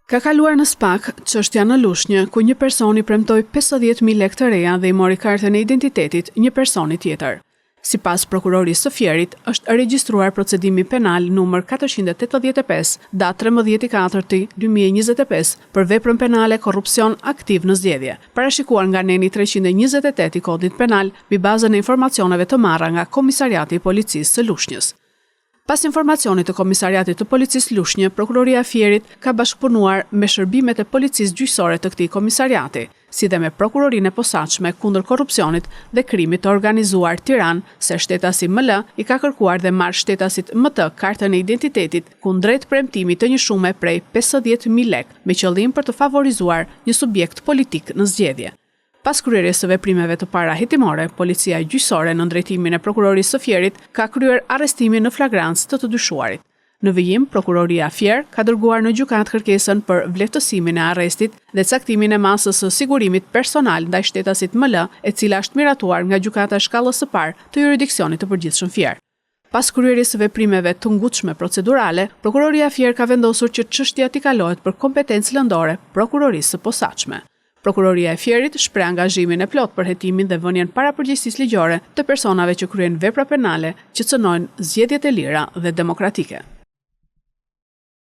Ka kaluar në SPAK çështja në Lushnjë, ku një person i premtoi 50.000 lekë të reja dhe i mori kartën e identitetit një personi tjetër. Sipas prokurorisë së Fierit, është regjistruar procedimi penal numër 485, datë 13/4/2025 për veprën penale korrupsion aktiv në zgjedhje, parashikuar nga neni 328 i Kodit Penal mbi bazën e informacioneve të marra nga Komisariati i Policisë së Lushnjës. Pas informacionit të Komisariatit të Policisë Lushnjë, Prokuroria e Fierit ka bashkëpunuar me shërbimet e policisë gjyqësore të këtij komisariati, si dhe me Prokurorinë e Posaçme kundër korrupsionit dhe krimit të organizuar Tiranë, se shtetasi ML i ka kërkuar dhe marrë shtetasit MT kartën e identitetit kundrejt premtimit të një shume prej 50.000 lekë, me qëllim për të favorizuar një subjekt politik në zgjedhje. Pas kryerjes së veprimeve të parahetimore, policia gjyqësore në drejtimin e prokurorisë së Fierit ka kryer arrestimin në flagrancë të dyshuarit. Në vijim, Prokuroria Fier ka dërguar në gjykatë kërkesën për vleftësimin e arrestit dhe caktimin e masës së sigurimit personal ndaj shtetasit ML, e cila është miratuar nga gjykata e shkallës së parë të jurisdiksionit të përgjithshëm Fier. Pas kryerjes së veprimeve të ngutshme procedurale, Prokuroria Fier ka vendosur që çështja t'i kalohet për kompetencë lëndore prokurorisë së posaçme. Prokuroria e Fierit shpreh angazhimin e plot për hetimin dhe vënien para përgjegjësisë ligjore të personave që kryejnë vepra penale që cënojnë zgjedhjet e lira dhe demokratike.